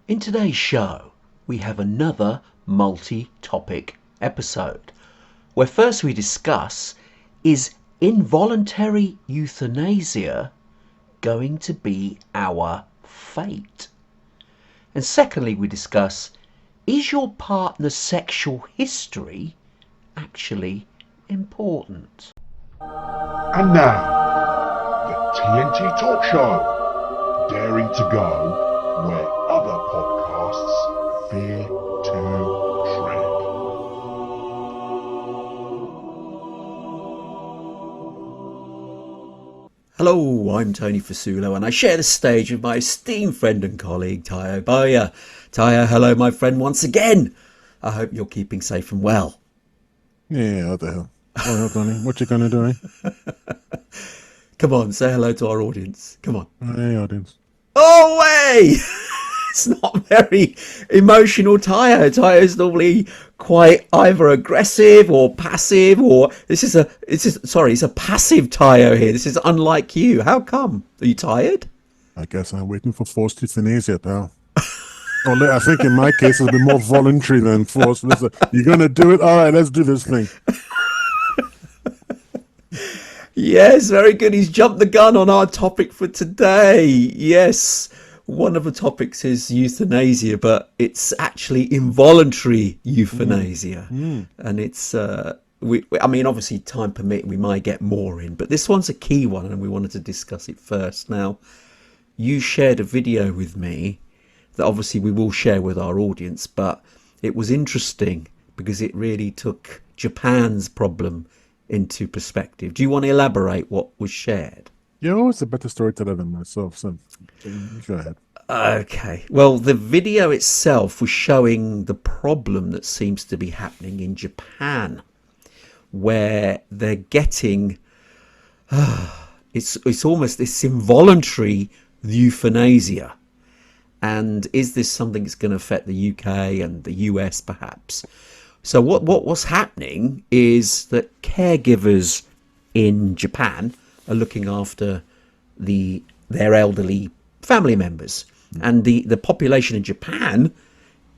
In today's show, we have another multi-topic episode, where first we discuss, is involuntary euthanasia going to be our fate? And secondly, we discuss, is your partner's sexual history actually important? And now, the TNT Talk Show, daring to go where other podcasts fear to tread. Hello, I'm Tony Fasulo, and I share the stage with my esteemed friend and colleague, Tayo Baya. Tayo, hello, my friend, once again. I hope you're keeping safe and well. Yeah, what the hell? Well, Tony, what you gonna do, eh? Come on, say hello to our audience. Come on. Hey, audience. Oh, way! It's not very emotional, Tayo. Tayo's normally quite either aggressive or passive, or it's a passive Tayo here. This is unlike you. How come? Are you tired? I guess I'm waiting for forced euthanasia, pal. Well, I think in my case it'll be more voluntary than forced. Listen, you're gonna do it? All right, let's do this thing. Yes, very good. He's jumped the gun on our topic for today. Yes, one of the topics is euthanasia, but it's actually involuntary euthanasia. And it's, I mean, obviously, time permitting, we might get more in, but this one's a key one, and we wanted to discuss it first. Now, you shared a video with me that obviously we will share with our audience, but it was interesting because it really took Japan's problem into perspective. Do you want to elaborate what was shared? You're always a better storyteller than myself, so go ahead. Okay. Well, the video itself was showing the problem that seems to be happening in Japan, where they're getting it's almost this involuntary euthanasia. And is this something that's going to affect the UK and the US perhaps? So what's happening is that caregivers in Japan are looking after their elderly family members. And the population in Japan,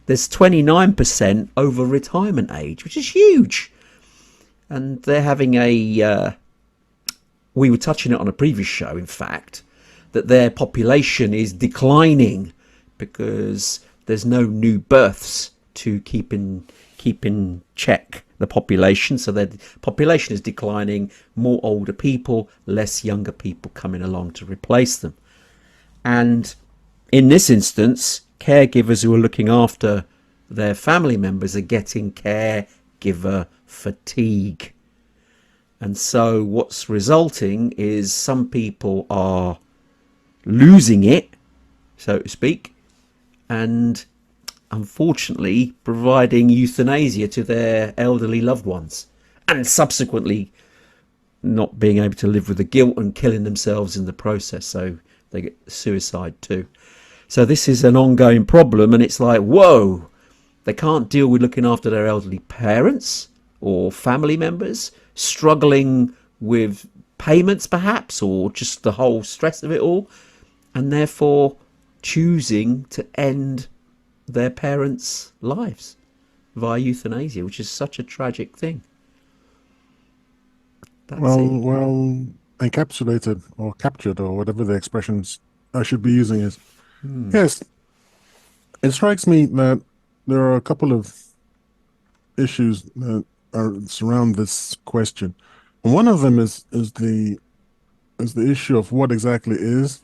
there's 29% over retirement age, which is huge. And they're having we were touching it on a previous show, in fact, that their population is declining because there's no new births to keep in check the population. So the population is declining, more older people, less younger people coming along to replace them. And in this instance, caregivers who are looking after their family members are getting caregiver fatigue. And so what's resulting is some people are losing it, so to speak, and unfortunately providing euthanasia to their elderly loved ones, and subsequently not being able to live with the guilt and killing themselves in the process, so they get suicide too. So this is an ongoing problem, and it's like, whoa, they can't deal with looking after their elderly parents or family members, struggling with payments perhaps, or just the whole stress of it all, and therefore choosing to end their parents' lives via euthanasia, which is such a tragic thing. Well, encapsulated or captured, or whatever the expressions I should be using is. Yes, it strikes me that there are a couple of issues that surround this question. One of them is the issue of what exactly is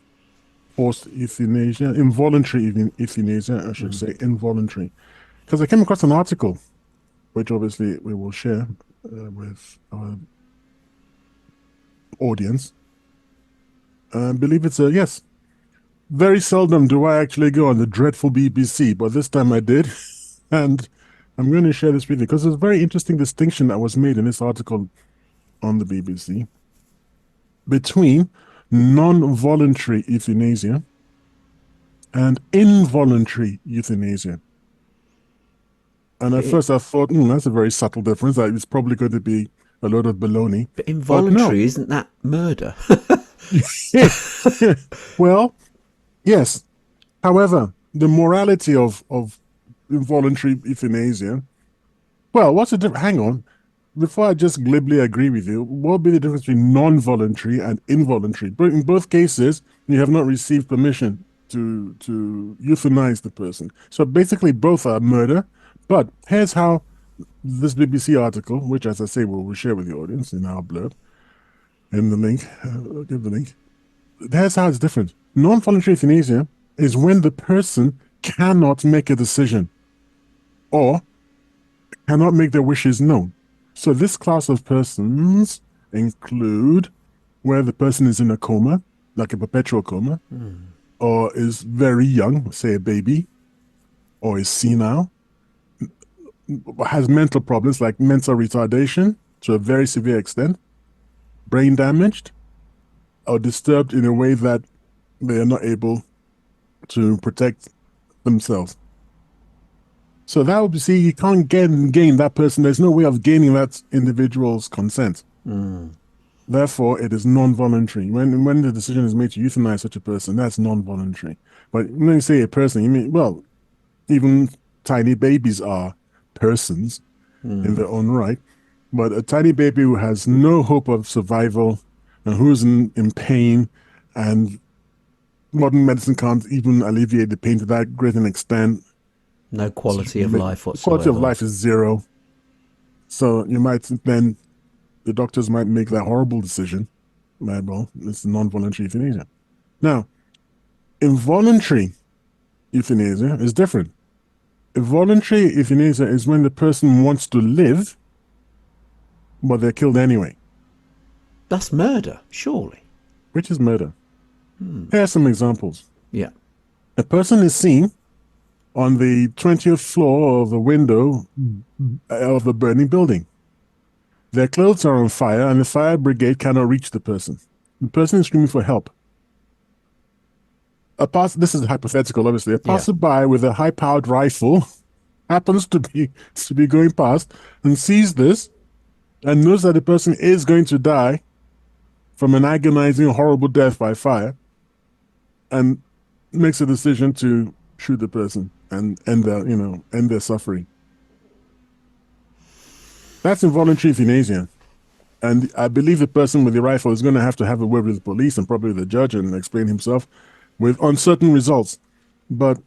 forced euthanasia, involuntary euthanasia, I should say, involuntary. Because I came across an article, which obviously we will share with our audience. I believe it's yes. Very seldom do I actually go on the dreadful BBC, but this time I did. And I'm going to share this with you because there's a very interesting distinction that was made in this article on the BBC between non-voluntary euthanasia and involuntary euthanasia. And at first I thought, that's a very subtle difference. It's probably going to be a load of baloney. But involuntary, isn't that murder? Well, yes. However, the morality of involuntary euthanasia. Well, what's the difference? Hang on. Before I just glibly agree with you, what would be the difference between non-voluntary and involuntary? But in both cases, you have not received permission to euthanize the person. So basically, both are murder. But here's how this BBC article, which, as I say, we'll share with the audience in our blurb, in the link, I'll give the link. Here's how it's different. Non-voluntary euthanasia is when the person cannot make a decision or cannot make their wishes known. So this class of persons include where the person is in a coma, like a perpetual coma, or is very young, say a baby, or is senile, has mental problems like mental retardation to a very severe extent, brain damaged, or disturbed in a way that they are not able to protect themselves. So that would be, see, you can't gain that person. There's no way of gaining that individual's consent. Therefore, it is non-voluntary. When the decision is made to euthanize such a person, that's non-voluntary. But when you say a person, you mean, well, even tiny babies are persons in their own right. But a tiny baby who has no hope of survival and who's in pain, and modern medicine can't even alleviate the pain to that great an extent. No quality of life whatsoever. Quality of life is zero. So you might then, the doctors might make that horrible decision. Well, it's non-voluntary euthanasia. Now, involuntary euthanasia is different. Involuntary euthanasia is when the person wants to live, but they're killed anyway. That's murder, surely. Which is murder. Here are some examples. Yeah. A person is seen on the 20th floor of the window of a burning building. Their clothes are on fire and the fire brigade cannot reach the person. The person is screaming for help. This is hypothetical, obviously. A passerby with a high-powered rifle happens to be going past and sees this and knows that the person is going to die from an agonizing, horrible death by fire, and makes a decision to shoot the person and end their suffering. That's involuntary euthanasia. And I believe the person with the rifle is going to have a word with the police and probably the judge and explain himself with uncertain results. But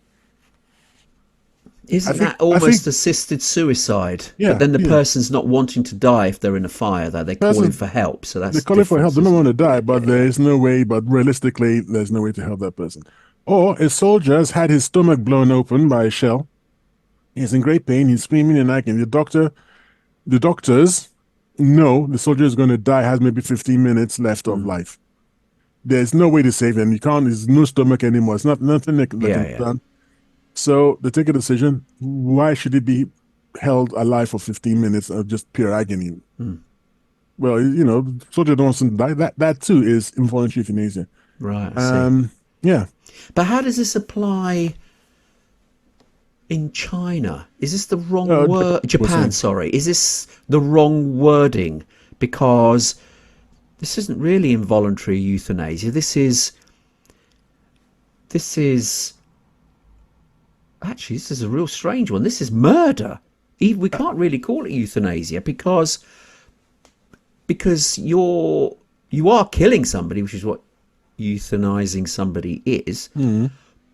isn't that almost assisted suicide? Yeah, but then the person's not wanting to die if they're in a fire, though. They're calling for help. So that's they're calling for help. They don't want to die, but there is no way. But realistically, there's no way to help that person. Or a soldier has had his stomach blown open by a shell. He's in great pain. He's screaming and acting. The doctors know the soldier is going to die. Has maybe 15 minutes left of life. There's no way to save him. You can't. There's no stomach anymore. It's nothing that can be done. So they take a decision. Why should he be held alive for 15 minutes of just pure agony? Well, soldier don't want to die. That too is involuntary euthanasia. Right. I see. Yeah. But how does this apply in China? Is this the wrong word? Japan, sorry. Is this the wrong wording? Because this isn't really involuntary euthanasia. This is actually, this is a real strange one. This is murder. We can't really call it euthanasia because you are killing somebody, which is what euthanizing somebody is,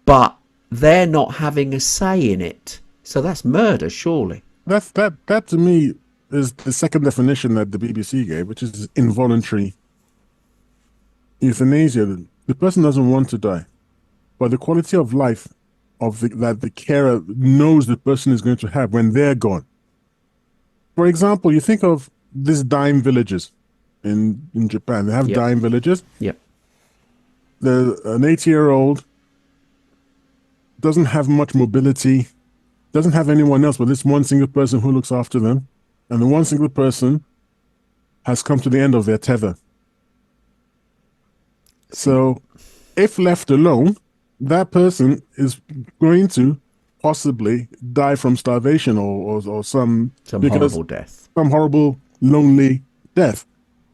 but they're not having a say in it. So that's murder, surely. That to me is the second definition that the BBC gave, which is involuntary euthanasia. The person doesn't want to die, but the quality of life that the carer knows the person is going to have when they're gone. For example, you think of these dying villages in Japan. They have dying villages. Yep. An 80-year-old doesn't have much mobility, doesn't have anyone else but this one single person who looks after them, and the one single person has come to the end of their tether. So if left alone, that person is going to possibly die from starvation or some horrible death. Some horrible, lonely death.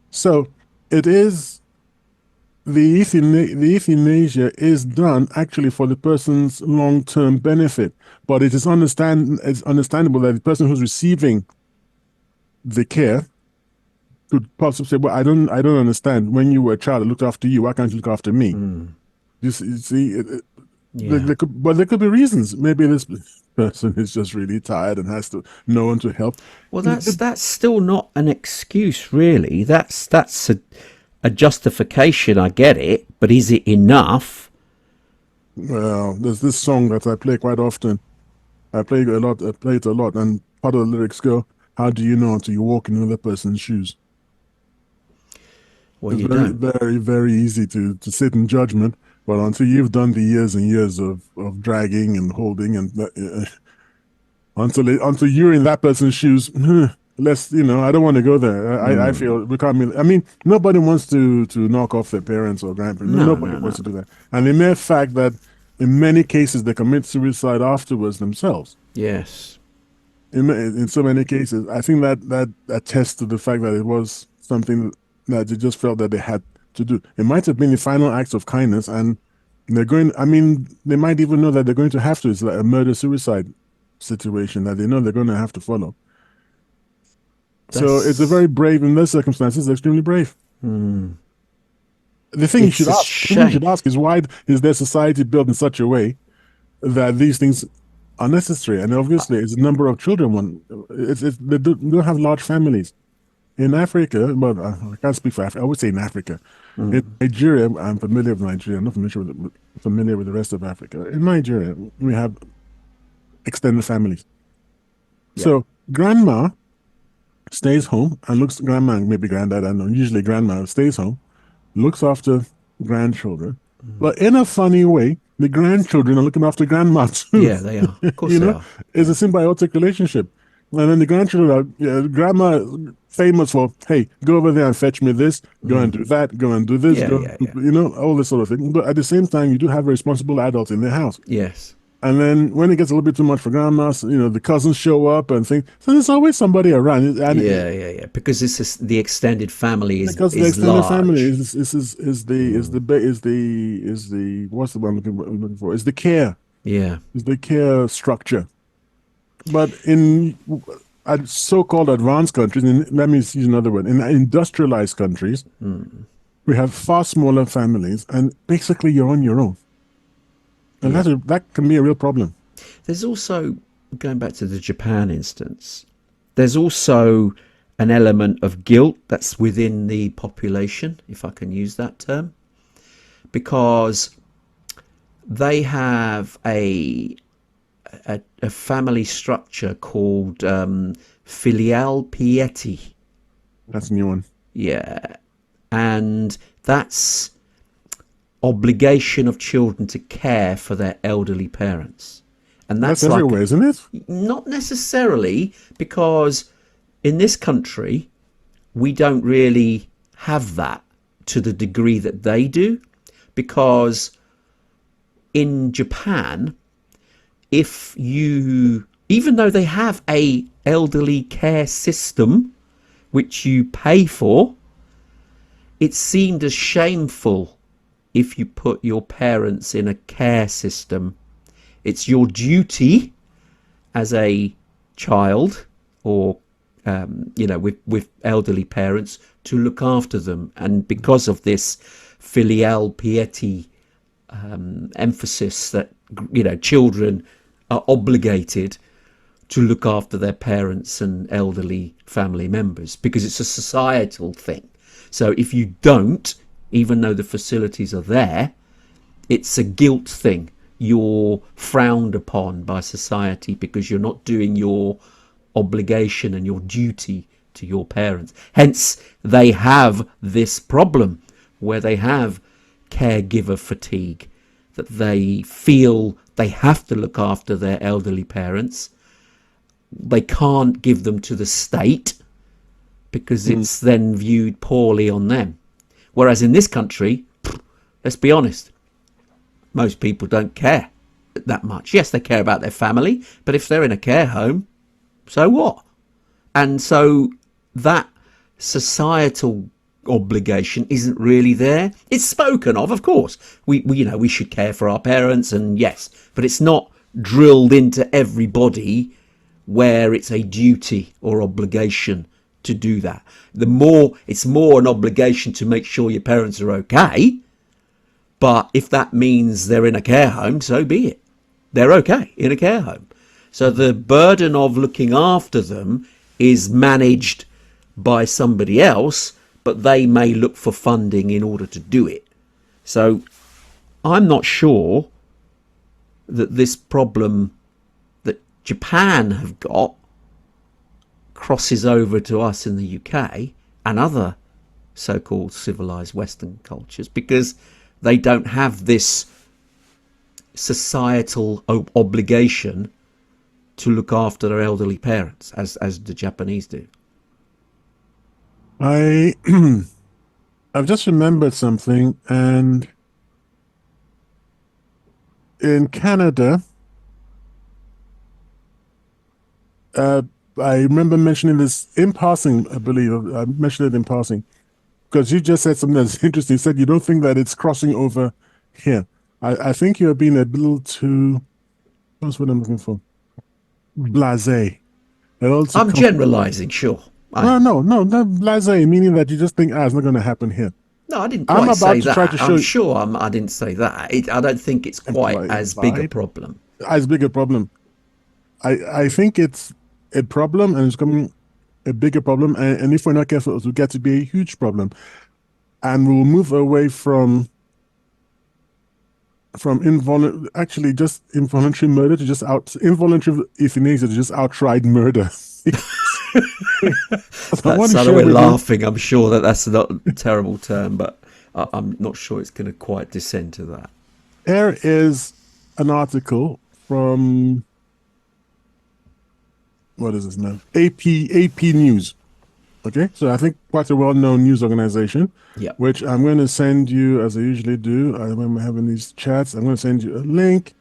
So it is the euthanasia is done actually for the person's long-term benefit, but it's understandable that the person who's receiving the care could possibly say, "Well, I don't understand. When you were a child, I looked after you. Why can't you look after me?" You see, Yeah. there could be reasons. Maybe this person is just really tired and has no one to help. Well, that's still not an excuse, really. That's a justification. I get it, but is it enough? Well, there's this song that I play quite often. I play it a lot, and part of the lyrics go, "How do you know until you walk in another person's shoes?" Well, It's you very, don't. very, very easy to sit in judgment, but until you've done the years and years of dragging and holding and until you're in that person's shoes, let's, I don't want to go there. I feel we can't. I mean, nobody wants to knock off their parents or grandparents. No, Nobody no, no. wants to do that. And the mere fact that in many cases they commit suicide afterwards themselves. Yes. In so many cases, I think that attests to the fact that it was something that they just felt that they had to do. It might have been the final acts of kindness, and I mean, they might even know that they're going to have to. It's like a murder-suicide situation that they know they're going to have to follow. So it's a very brave, in those circumstances, extremely brave. The thing It's a you should ask is, why is their society built in such a way that these things are necessary? And obviously, it's a number of children. They don't have large families. In Africa, but I can't speak for Africa. I would say in Africa. In Nigeria, I'm familiar with Nigeria. I'm not familiar with the rest of Africa. In Nigeria, we have extended families. Yeah. So grandma stays home and grandma and maybe granddad, I don't know, usually grandma stays home, looks after grandchildren. But in a funny way, the grandchildren are looking after grandma too. Yeah, they are. Of course they are. It's a symbiotic relationship. And then the grandchildren are, grandma famous for, hey, go over there and fetch me this, go and do that, go and do this, all this sort of thing. But at the same time, you do have a responsible adult in the house. Yes. And then when it gets a little bit too much for grandma, the cousins show up and things. So there's always somebody around. And Yeah. Because the extended family is because the extended large. family is the what's the one I'm looking for? Is the care. Yeah. Is the care structure. But in so-called advanced countries, let me use another word, in industrialized countries, we have far smaller families, and basically you're on your own. And that can be a real problem. There's also, going back to the Japan instance, there's also an element of guilt that's within the population, if I can use that term, because they have a family structure called filial piety. That's a new one. Yeah. And that's obligation of children to care for their elderly parents. And that's everywhere, isn't it? Not necessarily, because in this country, we don't really have that to the degree that they do, because in Japan, even though they have a elderly care system which you pay for, it's seen as shameful if you put your parents in a care system. It's your duty as a child or with elderly parents to look after them. And because of this filial piety emphasis that children are obligated to look after their parents and elderly family members, because it's a societal thing. So if you don't, even though the facilities are there, it's a guilt thing. You're frowned upon by society because you're not doing your obligation and your duty to your parents. Hence, they have this problem where they have caregiver fatigue, that they feel they have to look after their elderly parents. They can't give them to the state because it's then viewed poorly on them. Whereas in this country, let's be honest, most people don't care that much. Yes, they care about their family, but if they're in a care home, so what? And so that societal obligation isn't really there. It's spoken of course. We should care for our parents, and yes, but it's not drilled into everybody where it's a duty or obligation to do that. It's more an obligation to make sure your parents are okay. But if that means they're in a care home, so be it. They're okay in a care home. So the burden of looking after them is managed by somebody else, but they may look for funding in order to do it. So I'm not sure that this problem that Japan have got crosses over to us in the UK and other so-called civilized Western cultures, because they don't have this societal obligation to look after their elderly parents as the Japanese do. I've just remembered something, and in Canada, I remember mentioning this in passing, I believe. I mentioned it in passing, because you just said something that's interesting. You said you don't think that it's crossing over here. I think you're being a little too, what's what I'm looking for? Blasé. I'm generalizing, sure. No, blasé, meaning that you just think, it's not going to happen here. No, I didn't quite say that. I'm sure I didn't say that. I don't think it's quite as big a problem. As big a problem. I think it's a problem, and it's becoming a bigger problem. And if we're not careful, it will get to be a huge problem. And we'll move away from involuntary murder to just involuntary euthanasia to just outright murder. That's how we're laughing. I'm sure that's not a terrible term, but I'm not sure it's going to quite descend to that. There is an article from, what is this now? AP News. Okay, so I think quite a well-known news organization, which I'm going to send you, as I usually do, when we're having these chats, I'm going to send you a link,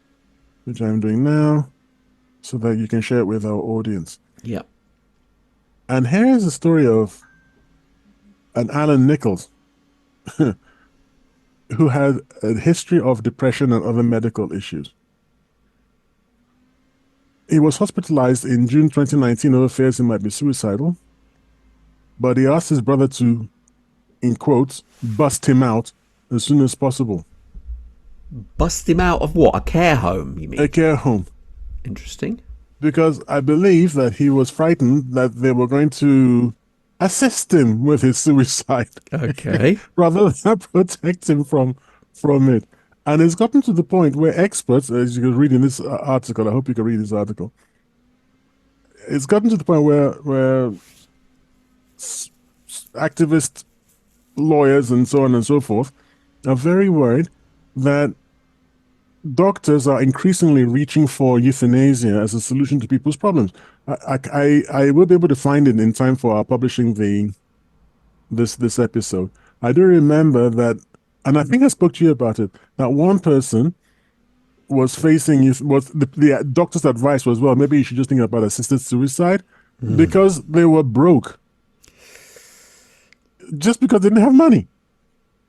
which I'm doing now, so that you can share it with our audience. Yeah. And here is the story of an Alan Nichols, who had a history of depression and other medical issues. He was hospitalized in June 2019 over fears he might be suicidal, but he asked his brother to, in quotes, bust him out as soon as possible. Bust him out of what? A care home, you mean? A care home. Interesting. Because I believe that he was frightened that they were going to assist him with his suicide. Okay. Rather than protect him from it. And it's gotten to the point where experts, as you can read in this article, I hope you can read this article. It's gotten to the point where activist lawyers and so on and so forth are very worried that doctors are increasingly reaching for euthanasia as a solution to people's problems. I will be able to find it in time for our publishing this episode. I do remember that, and I think I spoke to you about it, that one person was facing, the doctor's advice was, well, maybe you should just think about assisted suicide because they were broke. Just because they didn't have money.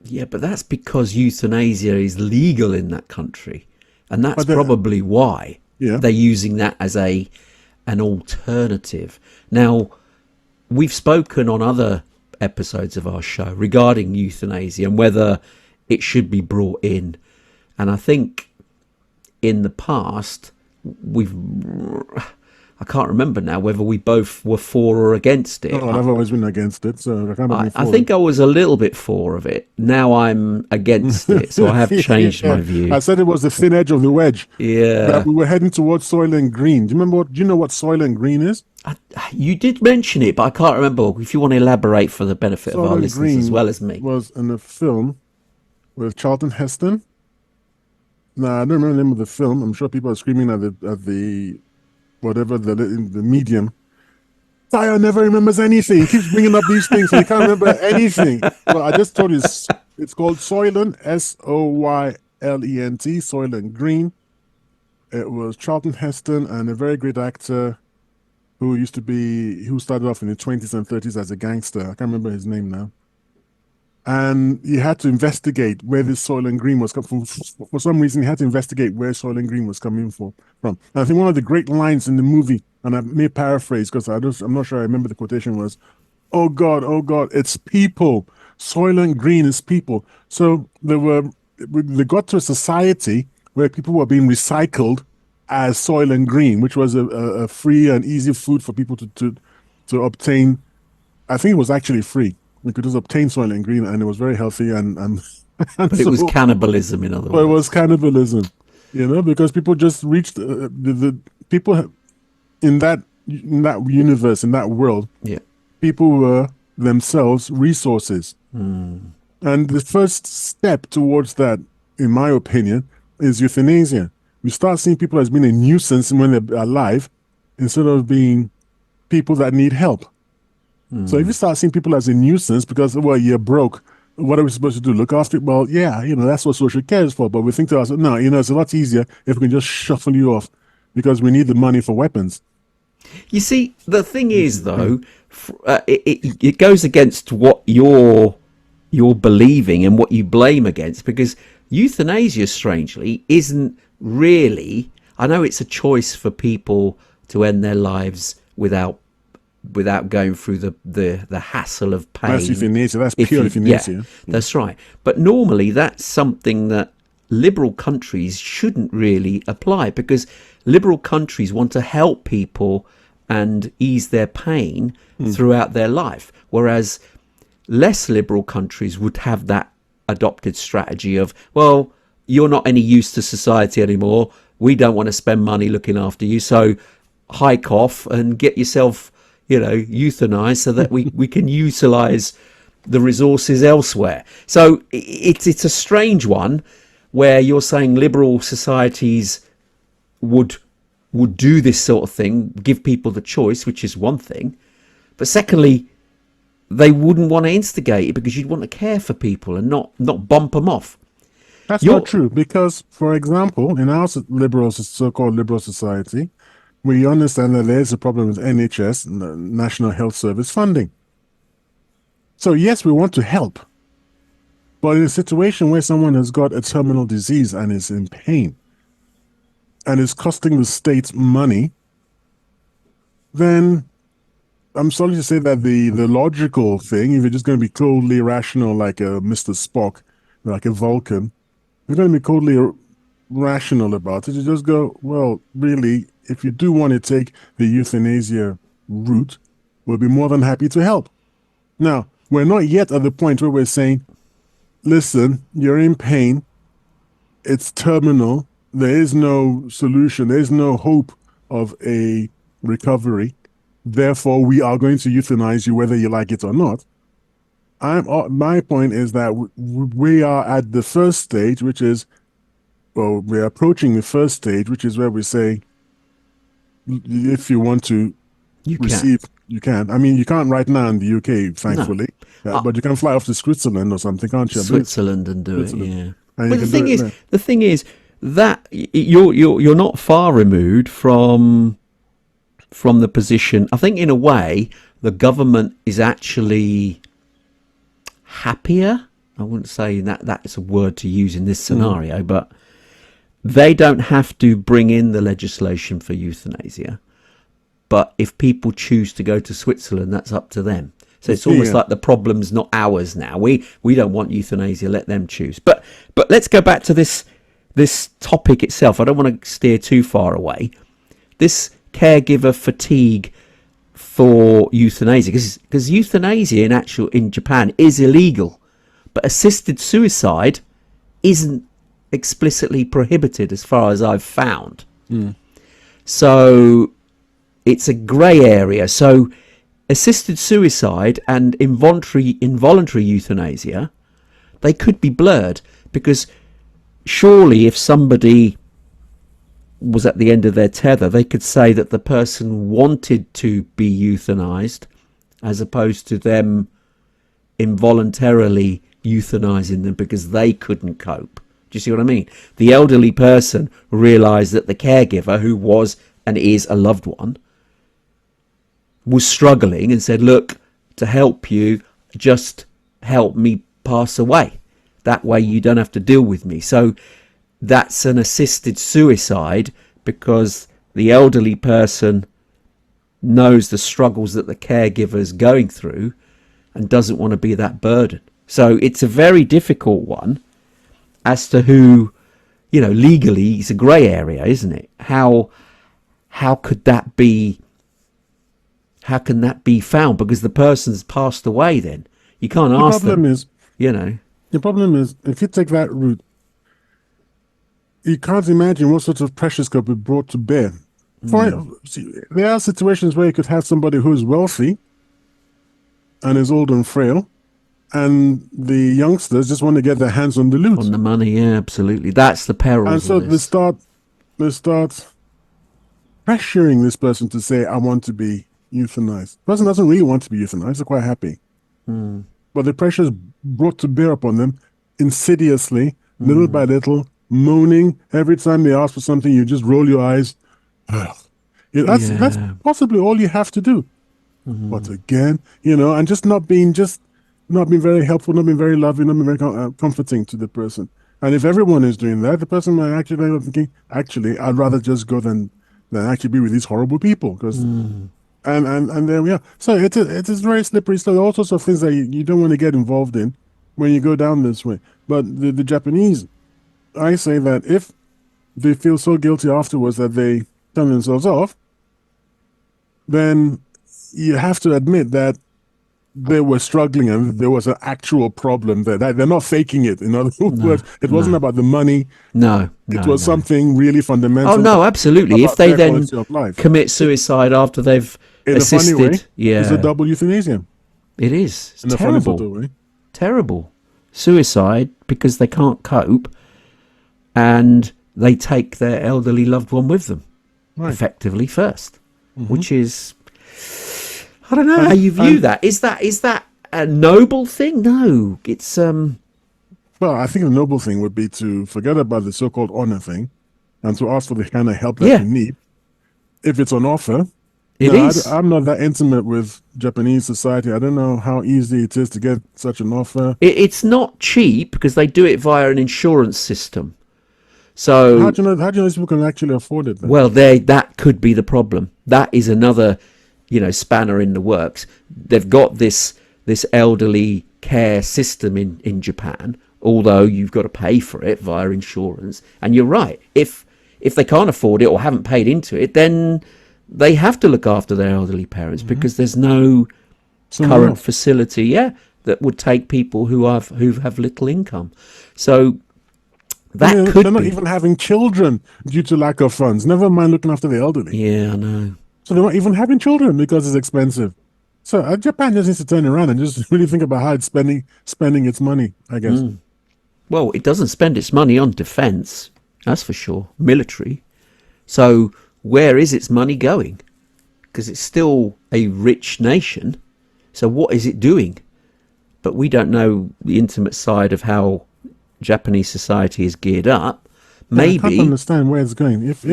Yeah, but that's because euthanasia is legal in that country, and that's probably why they're using that as an alternative. Now, we've spoken on other episodes of our show regarding euthanasia and whether it should be brought in, and I think in the past I can't remember now whether we both were for or against it. Oh, I've always been against it, so I can't be for I think I was a little bit for of it. Now I'm against it, so I have changed my view. I said it was the thin edge of the wedge. Yeah. That we were heading towards Soylent Green. Do you know what Soylent Green is? You did mention it, but I can't remember. If you want to elaborate for the benefit of our listeners Green as well as me. Was in a film with Charlton Heston. Now, I don't remember the name of the film. I'm sure people are screaming at the whatever the medium. Tayo never remembers anything. He keeps bringing up these things, so he can't remember anything. Well, I just told you it's called Soylent, Soylent, Soylent Green. It was Charlton Heston and a very great actor who started off in the 20s and 30s as a gangster. I can't remember his name now. and he had to investigate where this soil and green was coming from. For some reason, he had to investigate where soil and green was coming from. And I think one of the great lines in the movie, and I may paraphrase because I'm not sure I remember the quotation, was, oh God, it's people. Soil and green is people." So they got to a society where people were being recycled as soil and green, which was a free and easy food for people to obtain. I think it was actually free. We could just obtain soil and green, and it was very healthy. And But it was cannibalism, in other well, it words. was cannibalism, because people just reached the people in that universe, in that world. Yeah. People were themselves resources, and the first step towards that, in my opinion, is euthanasia. We start seeing people as being a nuisance when they're alive, instead of being people that need help. So if you start seeing people as a nuisance because, well, you're broke, what are we supposed to do? Look after it? Well, yeah, that's what social care is for. But we think to ourselves, no, it's a lot easier if we can just shuffle you off because we need the money for weapons. You see, the thing is, though, it goes against what you're believing and what you blame against, because euthanasia, strangely, isn't really. I know it's a choice for people to end their lives without going through the hassle of pain. That's euthanasia. That's pure euthanasia. Yeah, that's right. But normally that's something that liberal countries shouldn't really apply, because liberal countries want to help people and ease their pain throughout their life, whereas less liberal countries would have that adopted strategy of, well, you're not any use to society anymore, we don't want to spend money looking after you, so hike off and get yourself euthanized so that we can utilize the resources elsewhere. So it's a strange one where you're saying liberal societies would do this sort of thing, give people the choice, which is one thing, but secondly, they wouldn't want to instigate it because you'd want to care for people and not bump them off. That's not true, because, for example, in our so-called liberal society, we understand that there's a problem with NHS, National Health Service funding. So yes, we want to help, but in a situation where someone has got a terminal disease and is in pain and is costing the state money, then I'm sorry to say that the logical thing, if you're just going to be coldly rational like a Mr. Spock, like a Vulcan, you're going to be coldly rational about it. You just go, well, really, if you do want to take the euthanasia route, we'll be more than happy to help. Now, we're not yet at the point where we're saying, listen, you're in pain, it's terminal, there is no solution, there is no hope of a recovery, therefore we are going to euthanize you whether you like it or not. My point is that we are at the first stage, which is, well, we're approaching the first stage, which is where we say, if you want to receive, you can. I mean, you can't right now in the UK, thankfully, but you can fly off to Switzerland or something, can't you? Switzerland and do it, yeah. And but the thing is that you're not far removed from the position. I think in a way the government is actually happier. I wouldn't say that's a word to use in this scenario, but they don't have to bring in the legislation for euthanasia. But if people choose to go to Switzerland, that's up to them. So it's almost like the problem's not ours now. We don't want euthanasia, let them choose. But let's go back to this topic itself. I don't want to steer too far away. This caregiver fatigue for euthanasia, because euthanasia in Japan is illegal, but assisted suicide isn't explicitly prohibited as far as I've found. So it's a grey area. So assisted suicide and involuntary euthanasia, they could be blurred, because surely if somebody was at the end of their tether, they could say that the person wanted to be euthanized as opposed to them involuntarily euthanizing them because they couldn't cope. Do you see what I mean? The elderly person realized that the caregiver, who was and is a loved one, was struggling and said, look, to help you, just help me pass away. That way you don't have to deal with me. So that's an assisted suicide because the elderly person knows the struggles that the caregiver's going through and doesn't want to be that burden. So it's a very difficult one as to who, legally it's a grey area, isn't it? How could that be? How can that be found? Because the person's passed away. Then you can't ask them. The problem is, if you take that route, you can't imagine what sort of pressures could be brought to bear. There are situations where you could have somebody who's wealthy and is old and frail, and the youngsters just want to get their hands on the loot. On the money, yeah, absolutely. That's the perils. And so they start pressuring this person to say, I want to be euthanized. The person doesn't really want to be euthanized, they're quite happy. But the pressure is brought to bear upon them insidiously, little by little, moaning. Every time they ask for something, you just roll your eyes. That's possibly all you have to do. But again, and just not being very helpful, not being very loving, not being very comforting to the person. And if everyone is doing that, the person might actually end up thinking, actually, I'd rather just go than actually be with these horrible people. Because and there we are. So it is very slippery. So all sorts of things that you don't want to get involved in when you go down this way. But the Japanese, I say that if they feel so guilty afterwards that they turn themselves off, then you have to admit that they were struggling and there was an actual problem there. They're not faking it. In other words, it wasn't about the money. It was something really fundamental. Oh, no, absolutely. If they then commit suicide after they've assisted. In a funny way, it's a double euthanasia. It is. It's in terrible. A funny sort of way. Terrible. Suicide because they can't cope and they take their elderly loved one with them effectively first, which is... I don't know how you view that. Is that a noble thing? No, it's Well, I think the noble thing would be to forget about the so-called honor thing, and to ask for the kind of help that you need. If it's on offer, it is. I'm not that intimate with Japanese society. I don't know how easy it is to get such an offer. It's not cheap because they do it via an insurance system. So how do you know these people can actually afford it? Then? Well, that could be the problem. That is another, spanner in the works. They've got this elderly care system in Japan, although you've got to pay for it via insurance. And you're right. If they can't afford it or haven't paid into it, then they have to look after their elderly parents because there's no current facility, that would take people who have little income. So they're not even having children due to lack of funds. Never mind looking after the elderly. Yeah, I know. So they're not even having children because it's expensive. So Japan just needs to turn around and just really think about how it's spending its money, I guess. Well, it doesn't spend its money on defence, that's for sure, military. So where is its money going? Because it's still a rich nation. So what is it doing? But we don't know the intimate side of how Japanese society is geared up. Maybe I can't understand where it's going. If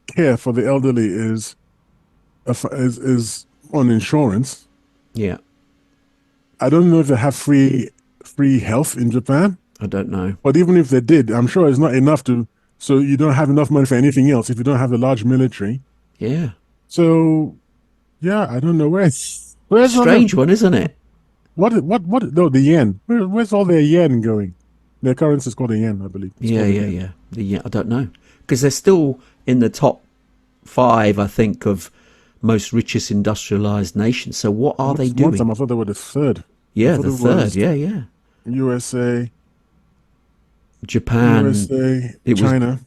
care for the elderly is on insurance, I don't know if they have free health in Japan. I don't know. But even if they did, I'm sure it's not enough so you don't have enough money for anything else if you don't have a large military. Yeah. So, I don't know where's strange one, isn't it? What? No, the yen. Where's all their yen going? Their currency is called a yen, I believe. Yeah. The yen. I don't know because they're still in the top 5, I think, of most richest industrialized nations. So what are they doing? One time I thought they were the third. Yeah, the third. Yeah. USA, Japan, China.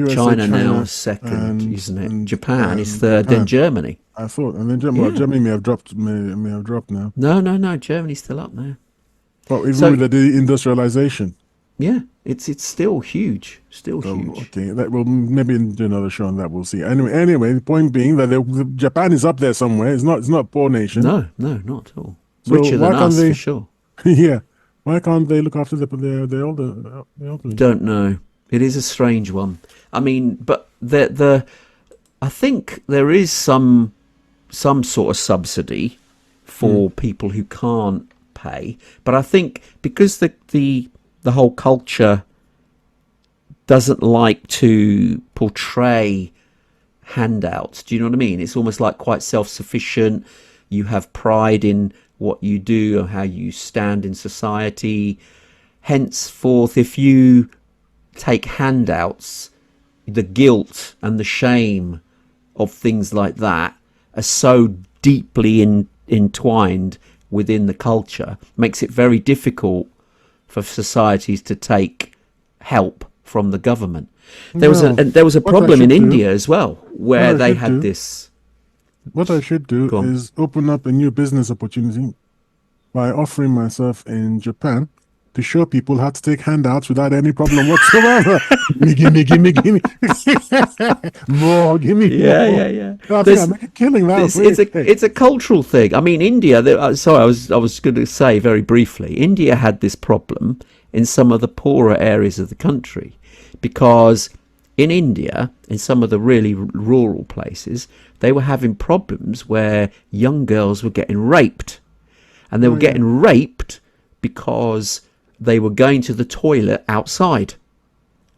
China now second, isn't it? Japan is third, then Germany. I thought, and then Germany may have dropped now. No, Germany's still up there. Well, even with the industrialization. Yeah, it's still huge, huge. Okay, that will maybe do another show on that. We'll see. Anyway, the point being that Japan is up there somewhere. It's not a poor nation. No, not at all. So richer than us, for sure. Yeah. Why can't they look after the elderly? Don't know. It is a strange one. I mean, but I think there is some sort of subsidy for people who can't pay. But I think because the whole culture doesn't like to portray handouts, do you know what I mean? It's almost like quite self-sufficient. You have pride in what you do and how you stand in society. Henceforth, if you take handouts, the guilt and the shame of things like that are so deeply entwined within the culture, makes it very difficult for societies to take help from the government. There was a problem in India as well, where they had this. What I should do is open up a new business opportunity by offering myself in Japan to show people how to take handouts without any problem whatsoever. Give me. More, give me more. Yeah. I think I make a killing now. It's a cultural thing. I mean, India, sorry, I was going to say very briefly, India had this problem in some of the poorer areas of the country, because in India, in some of the really rural places, they were having problems where young girls were getting raped. And they were getting raped because they were going to the toilet outside.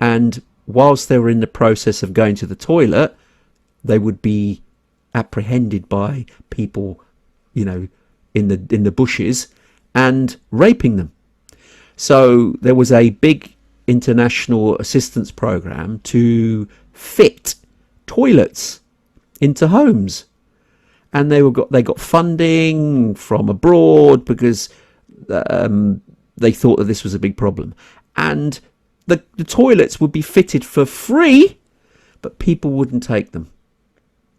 And whilst they were in the process of going to the toilet, they would be apprehended by people, you know, in the bushes and raping them. So there was a big international assistance program to fit toilets into homes. And they got funding from abroad because they thought that this was a big problem. And the toilets would be fitted for free, but people wouldn't take them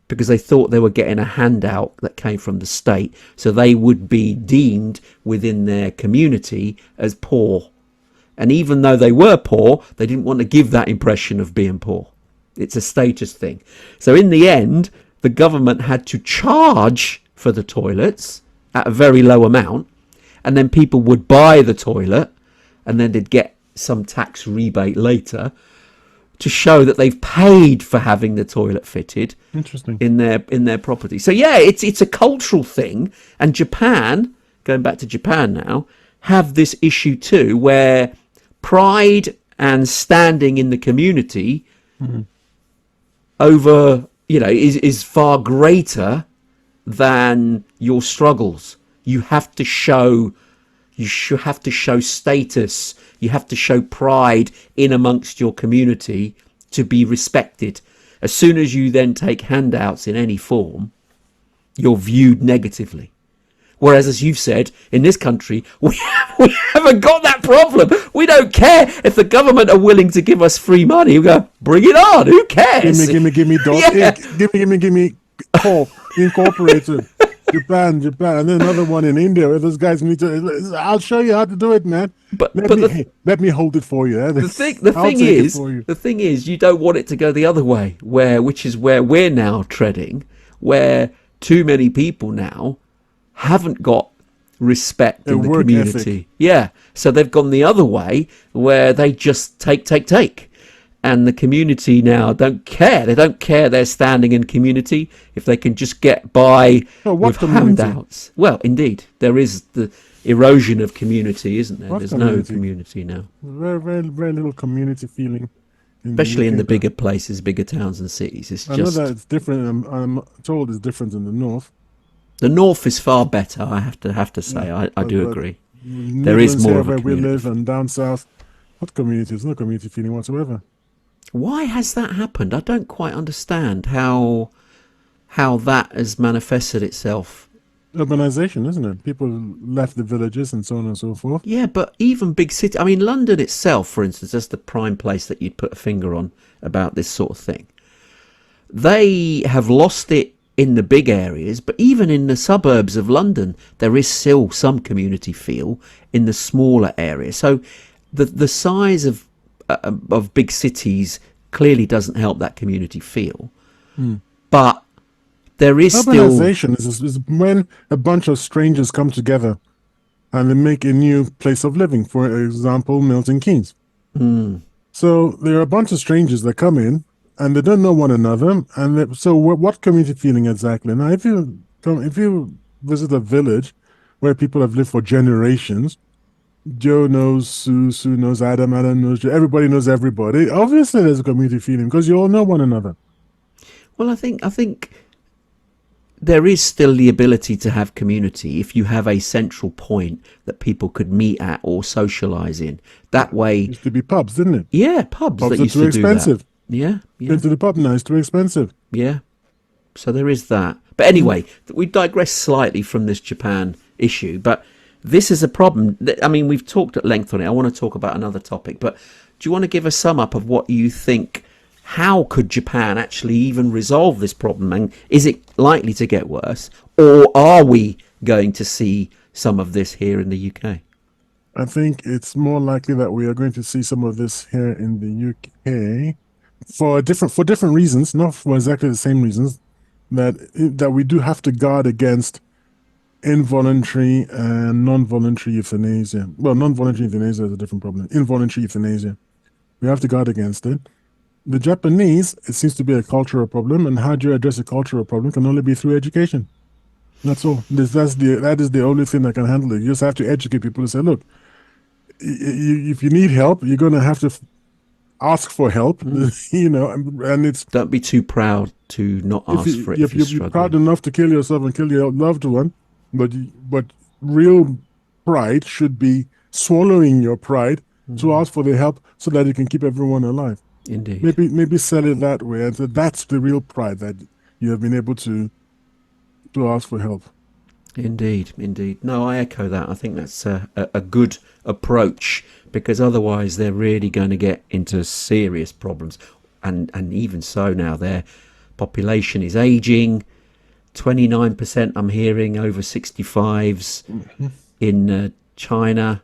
because they thought they were getting a handout that came from the state. So they would be deemed within their community as poor. And even though they were poor, they didn't want to give that impression of being poor. It's a status thing. So in the end, the government had to charge for the toilets at a very low amount, and then people would buy the toilet, and then they'd get some tax rebate later to show that they've paid for having the toilet fitted. Interesting. in their property. So yeah, it's a cultural thing, and Japan, going back to Japan now, have this issue too, where pride and standing in the community over, you know, is far greater than your struggles. You have to show status. You have to show pride in amongst your community to be respected. As soon as you then take handouts in any form, you're viewed negatively. Whereas, as you've said, in this country, we haven't got that problem. We don't care if the government are willing to give us free money. We go, bring it on. Who cares? Give me, dog. Yeah. Give me. Corp Incorporated. Japan, and then another one in India where those guys need to. I'll show you how to do it, man. Let me hold it for you. The thing is, you don't want it to go the other way, which is where we're now treading, where too many people now haven't got respect in the community. Ethic. Yeah, so they've gone the other way where they just take. And the community now don't care. They don't care they're standing in community if they can just get by with handouts. Well, indeed, there is the erosion of community, isn't there? There's no community now. Very, very, very little community feeling. Especially in the bigger places, bigger towns and cities. I know that it's different. I'm told it's different in the north. The north is far better, I have to say. Yeah, I do agree. There is more of a community. Where we live, and down south, what community? There's no community feeling whatsoever. Why has that happened? I don't quite understand how that has manifested itself. Urbanization, isn't it? People left the villages and so on and so forth. Yeah, but even big cities. I mean, London itself, for instance, that's the prime place that you'd put a finger on about this sort of thing. They have lost it in the big areas, but even in the suburbs of London, there is still some community feel in the smaller areas. So the size of big cities clearly doesn't help that community feel. But there is urbanization is when a bunch of strangers come together and they make a new place of living. For example, Milton Keynes. So there are a bunch of strangers that come in and they don't know one another. And so what community feeling exactly? Now, if you visit a village where people have lived for generations. Joe knows Sue, Sue knows Adam, Adam knows Joe. Everybody knows everybody. Obviously, there's a community feeling because you all know one another. Well, I think there is still the ability to have community if you have a central point that people could meet at or socialise in. That way, Used to be pubs, didn't it? yeah, pubs Pubs that are used too to do that. expensive. Yeah, yeah, Going to the pub now is too expensive. yeah. So there is that. But anyway, we digress slightly from this Japan issue, but this is a problem. I mean, we've talked at length on it. I want to talk about another topic, but do you want to give a sum up of what you think? How could Japan actually even resolve this problem? And is it likely to get worse? Or are we going to see some of this here in the UK? I think it's more likely that we are going to see some of this here in the UK for different reasons, not for exactly the same reasons. That we do have to guard against involuntary and non-voluntary euthanasia. Well, non-voluntary euthanasia is a different problem. Involuntary euthanasia, we have to guard against it. The Japanese, it seems to be a cultural problem, and how do you address a cultural problem can only be through education. That's all. That is the only thing that can handle it. You just have to educate people and say, look, if you need help, you're going to have to ask for help, and it's Don't be too proud to not ask for it if you're proud enough to kill yourself and kill your loved one, but real pride should be swallowing your pride to ask for the help so that you can keep everyone alive. Indeed. Maybe sell it that way, and so that's the real pride that you have been able to ask for help. Indeed, indeed. No, I echo that. I think that's a good approach, because otherwise they're really going to get into serious problems. And even so now, their population is aging. 29% I'm hearing over 65s in China.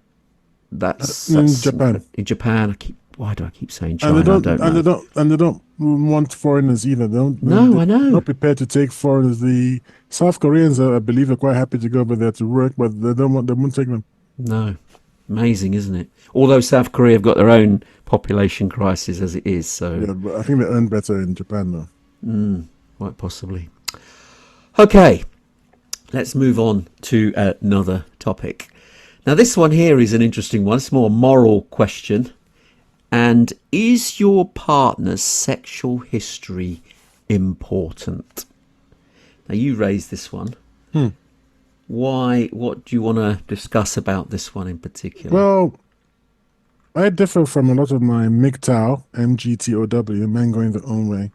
That's In Japan. In Japan, why do I keep saying China? I don't know. And they don't want foreigners either. No, I know. Not prepared to take foreigners. The South Koreans, I believe, are quite happy to go over there to work, but they won't take them. No. Amazing, isn't it? Although South Korea have got their own population crisis as it is, so Yeah, but I think they earn better in Japan, though. quite possibly. Okay, let's move on to another topic. Now, this one here is an interesting one. It's more a moral question. And is your partner's sexual history important? Now, you raised this one. Why? What do you want to discuss about this one in particular? Well, I differ from a lot of my MGTOW, MGTOW, men going their own way,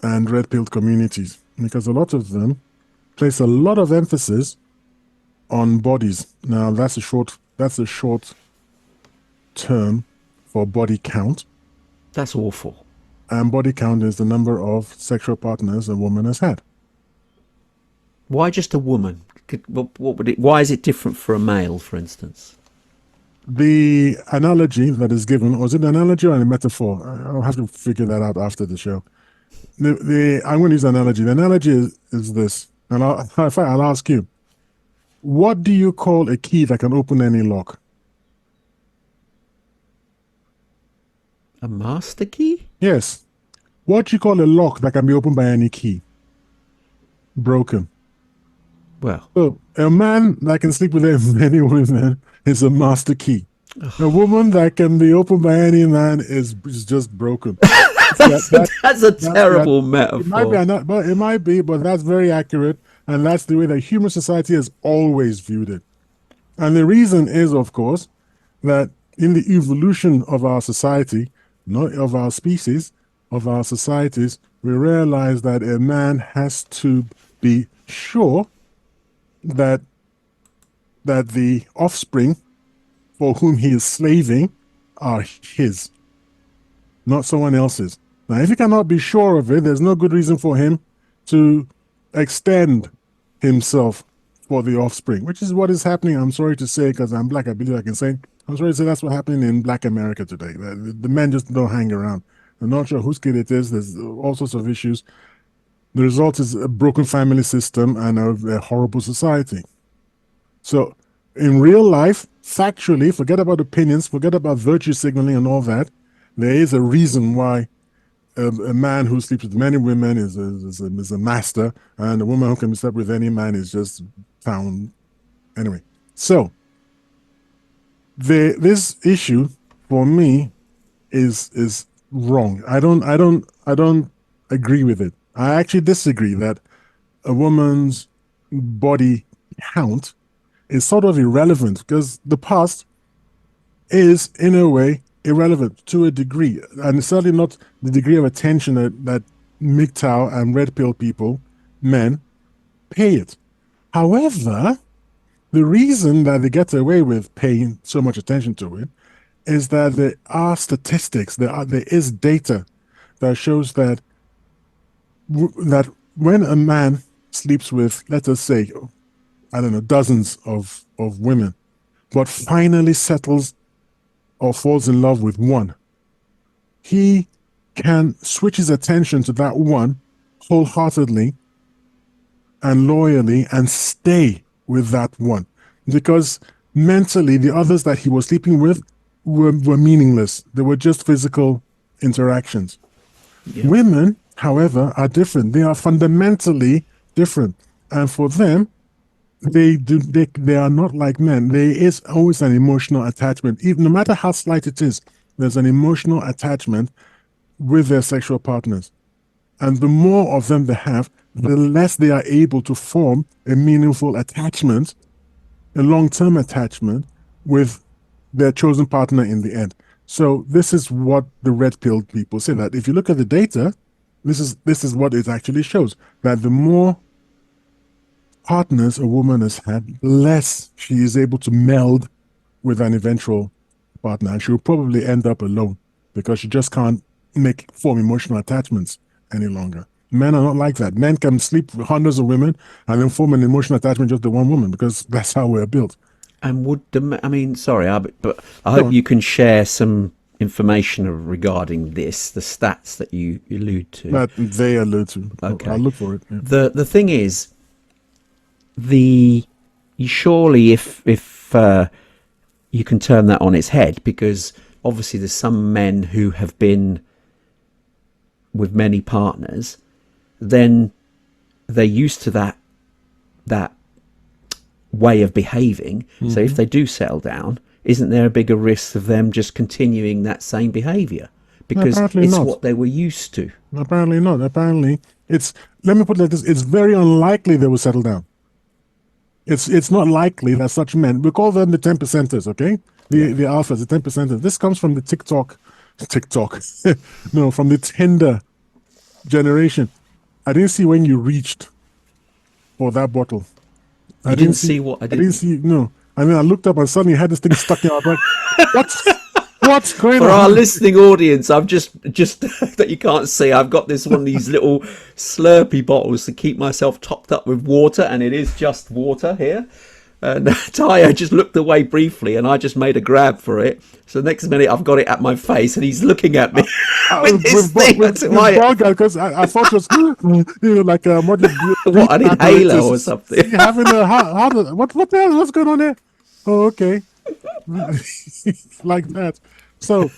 and red-pilled communities, because a lot of them place a lot of emphasis on bodies. Now, that's a short term for body count, That's awful. and body count is the number of sexual partners a woman has had. Why just a woman? What would it? Why is it different for a male, for instance? The analogy that is given, or is it an analogy or a metaphor? I'll have to figure that out after the show. I'm going to use an analogy. The analogy is this, and I'll ask you, what do you call a key that can open any lock? A master key? Yes. What do you call a lock that can be opened by any key? Broken. Well, So a man that can sleep with many women is a master key. A woman that can be opened by any man is just broken. that's a terrible metaphor. It might be, but that's very accurate, and that's the way that human society has always viewed it. And the reason is, of course, that in the evolution of our society, not of our species, of our societies, we realize that a man has to be sure that the offspring for whom he is slaving are his, not someone else's. Now, if he cannot be sure of it, there's no good reason for him to extend himself for the offspring, which is what is happening. I'm sorry to say, because I'm black, I believe I can say, I'm sorry to say that's what's happening in Black America today. The men just don't hang around. I'm not sure whose kid it is. There's all sorts of issues. The result is a broken family system and a horrible society. So in real life, factually, forget about opinions, forget about virtue signaling and all that. There is a reason why a man who sleeps with many women is a master, and a woman who can sleep with any man is just found Anyway, so this issue for me is wrong. I don't agree with it. I actually disagree that a woman's body count is sort of irrelevant because the past is in a way irrelevant to a degree, and it's certainly not the degree of attention that MGTOW and red pill people, men, pay it. However, the reason that they get away with paying so much attention to it is that there are statistics, there is data that shows that that when a man sleeps with, let us say, I don't know, dozens of women, but finally settles or falls in love with one, he can switch his attention to that one wholeheartedly and loyally and stay with that one, because mentally the others that he was sleeping with were meaningless. They were just physical interactions. Yeah. Women, however, are different. They are fundamentally different, and for them, they are not like men. There is always an emotional attachment, even no matter how slight it is. There's an emotional attachment with their sexual partners, and the more of them they have, the less they are able to form a meaningful attachment, a long-term attachment with their chosen partner in the end. So this is what the red pill people say, that if you look at the data, this is what it actually shows, that the more partners a woman has had, less she is able to meld with an eventual partner, and she'll probably end up alone because she just can't form emotional attachments any longer. Men are not like that. Men can sleep with hundreds of women and then form an emotional attachment just to one woman because that's how we're built. And would I mean, sorry, but I Go hope on. you can share some information regarding this, the stats that you allude to. That they allude to. Okay. I'll look for it. Yeah. The thing is, surely if you can turn that on its head, because obviously there's some men who have been with many partners, then they're used to that way of behaving. So if they do settle down, isn't there a bigger risk of them just continuing that same behavior because Apparently it's not. what they were used to? Apparently not. Apparently, let me put it like this: it's very unlikely they will settle down. It's not likely that such men, we call them the 10%ers, okay? The alphas, the 10%ers. This comes from the TikTok, no, from the Tinder generation. I didn't see when you reached for that bottle. You didn't see what I I didn't see, no. I mean, I looked up and suddenly had this thing stuck in my brain. What's going For on? our listening audience, I've just that you can't see, I've got one of these little Slurpee bottles to keep myself topped up with water, and it is just water here. And Tayo just looked away briefly, and I just made a grab for it. So the next minute, I've got it at my face, and he's looking at me with this thing. Because I thought it was like What, an inhaler or something? Having what the hell? What's going on there? Oh, okay. Like that. So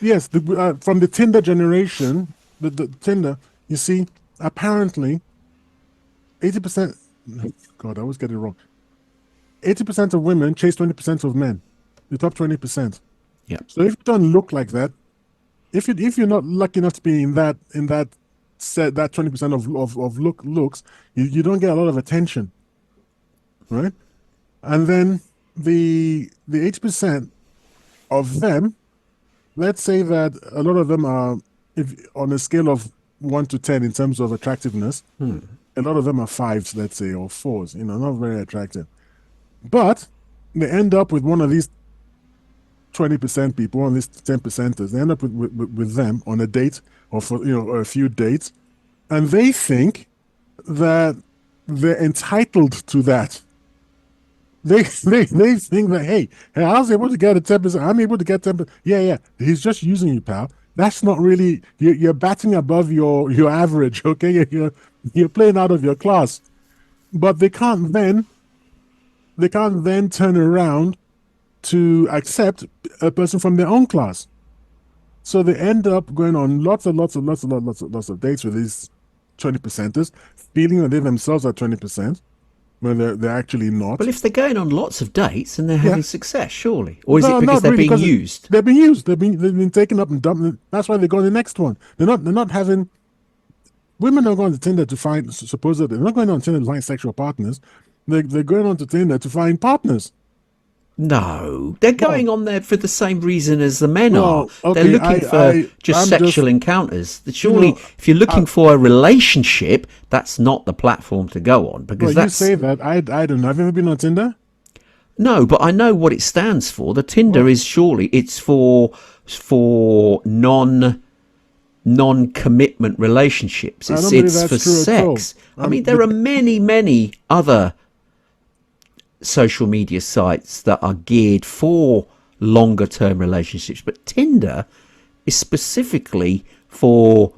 yes, from the Tinder generation, the Tinder, you see, apparently 80%. God, I always get it wrong. 80% of women chase 20% of men. The top 20%. Yeah. So if you don't look like that, if you're not lucky enough to be in that set, that 20% of looks, you don't get a lot of attention, right? And then the 80% of them, let's say that a lot of them are, if on a scale of 1 to 10 in terms of attractiveness, a lot of them are 5s, let's say, or 4s, not very attractive. But they end up with one of these 20% people, one of these 10%ers. They end up with them on a date or for or a few dates, and they think that they're entitled to that. They think that, hey, I was able to get a 10%. I'm able to get 10%. Yeah. He's just using you, pal. That's not really, you're batting above your average, okay? You're playing out of your class. But they can't then turn around to accept a person from their own class. So they end up going on lots of dates with these 20%ers, feeling that they themselves are 20%. when they're actually not. Well, if they're going on lots of dates and they're Yeah. having success, surely, or is it No, because not they're really, being because used? they're being used. They've been taken up and dumped. That's why they go to the next one. They're not having women are going to Tinder to find supposedly they're not going on Tinder to find sexual partners. They're going on to Tinder to find partners. No, they're Well, going on there for the same reason as the men are. They're okay, looking for just I'm just sexual encounters. you Surely, know, if you're looking I, for a relationship, that's not the platform to go on well, because you that's say that I don't know. Have you ever been on Tinder? no. But I know what it stands for. The Tinder Well, is surely it's for non-commitment relationships. I It's don't believe it's for that's true at all. sex. I mean, there are many other social media sites that are geared for longer term relationships, but Tinder is specifically for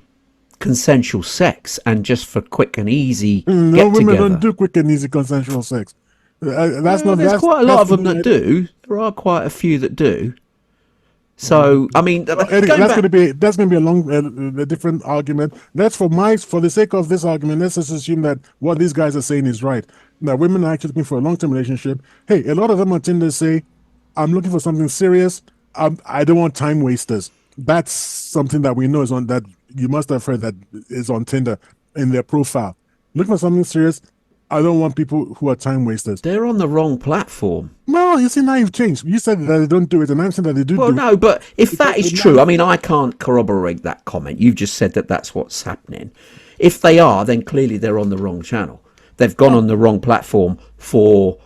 consensual sex and just for quick and easy No, get women don't together. do quick and easy consensual sex. That's Well, not there's quite a lot that's of the them thing. that do. There are quite a few that do. Well, So, I mean, anyway, going back, that's going to be a long, a different argument. That's for the sake of this argument. Let's just assume that what these guys are saying is right. That women are actually looking for a long-term relationship. Hey, a lot of them on Tinder say, "I'm looking for something serious. I don't want time wasters." That's something that we know is on that you must have heard that is on Tinder in their profile. Looking for something serious. I don't want people who are time wasters. they're on the wrong platform. Well, you see, now you've changed. You said that they don't do it, and I'm saying that they do Well, do it no, but if that because is they true, now. I mean, I can't corroborate that comment. You've just said that that's what's happening. If they are, then clearly they're on the wrong channel. They've gone Well, on the wrong platform for.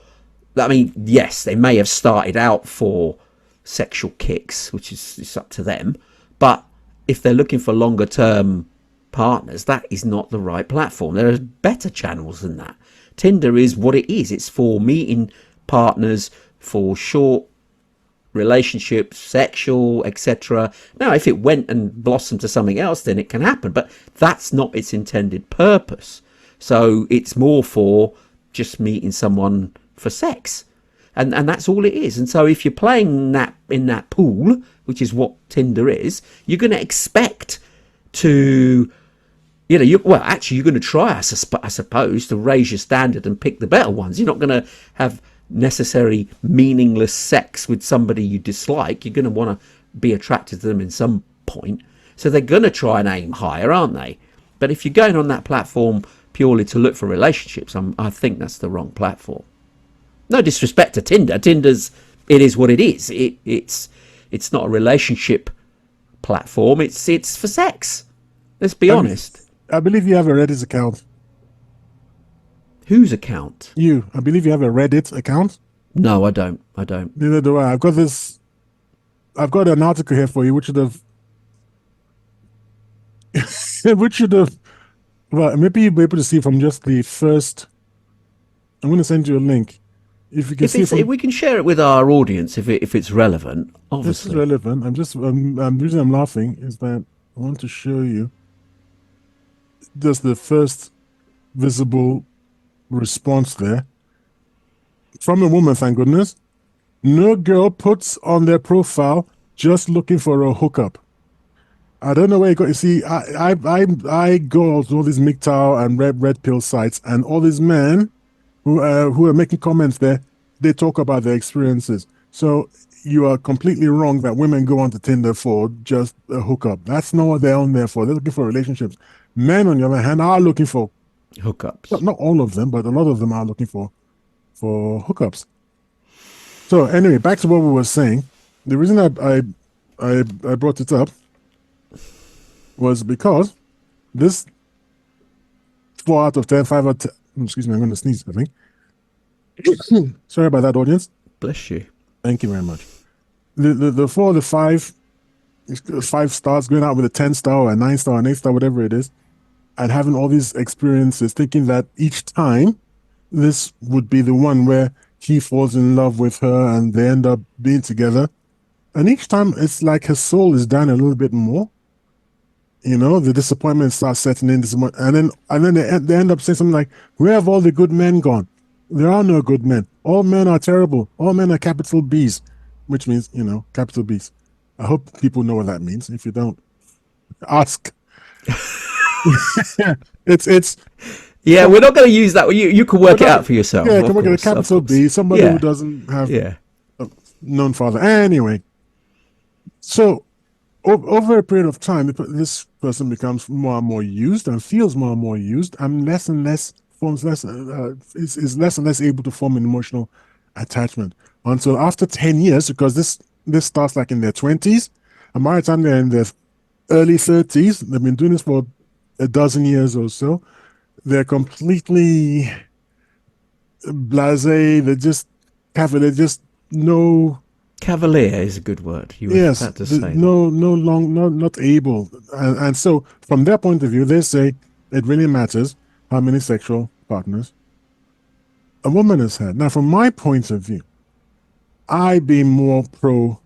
I mean, yes, they may have started out for sexual kicks, which is it's up to them. But if they're looking for longer term partners, that is not the right platform. There are better channels than that. Tinder is what it is. It's for meeting partners for short relationships, sexual, etc. Now, if it went and blossomed to something else, then it can happen, but that's not its intended purpose. So it's more for just meeting someone for sex, and that's all it is. And so if you're playing that in that pool, which is what Tinder is, you're going to expect to actually, you're going to try, I suppose, to raise your standard and pick the better ones. You're not going to have necessary meaningless sex with somebody you dislike. You're going to want to be attracted to them in some point. So they're going to try and aim higher, aren't they? But if you're going on that platform purely to look for relationships, I think that's the wrong platform. No disrespect to Tinder. It is what it is. It's not a relationship platform. It's for sex. Let's be I mean, honest. I believe you have a Reddit account. Whose account? I believe you have a Reddit account. No, I don't. I don't. Neither do I. I've got an article here for you, which should have, which should have, well, maybe you'll be able to see from just the first. I'm going to send you a link. If you can see If from, we can share it with our audience, if it's relevant, this is obviously. relevant. The reason I'm laughing is that I want to show you just the first visible response there from a woman, thank goodness. No girl puts on their profile just looking for a hookup. I don't know where you got. You see, I go to all these MGTOW and red pill sites, and all these men who are making comments there, they talk about their experiences. So you are completely wrong that women go onto Tinder for just a hookup. That's not what they're on there for. They're looking for relationships. Men, on the other hand, are looking for Hookups. not all of them, but a lot of them are looking for hookups. So anyway, back to what we were saying. The reason I brought it up was because this 4 out of 10, 5 out of 10, excuse me, I'm going to sneeze, I think. Sorry about that, audience. Bless you. Thank you very much. The 4 or the 5 stars, going out with a 10 star or a 9 star, an 8 star, whatever it is, and having all these experiences, thinking that each time this would be the one where he falls in love with her and they end up being together. And each time it's like his soul is down a little bit more. The disappointment starts setting in, and then they end up saying something like, "Where have all the good men gone? There are no good men. All men are terrible. All men are capital B's," which means capital B's. I hope people know what that means. If you don't, ask. it's Yeah, we're not going to use that. You can work it out for yourself. Yeah, of come on, get a course, of capital course. B, somebody Yeah. who doesn't have Yeah. a known father. Anyway, so over a period of time, this person becomes more and more used and feels more and more used, and less and less forms less is less and less able to form an emotional attachment until after 10 years, because this starts like in their 20s, and by the time they're in their early 30s, they've been doing this for a dozen years or so. They're completely blasé. They're just no. Cavalier is a good word. You were Yes, about to say that. not able, and so from their point of view, they say it really matters how many sexual partners a woman has had. Now, from my point of view, I be more pro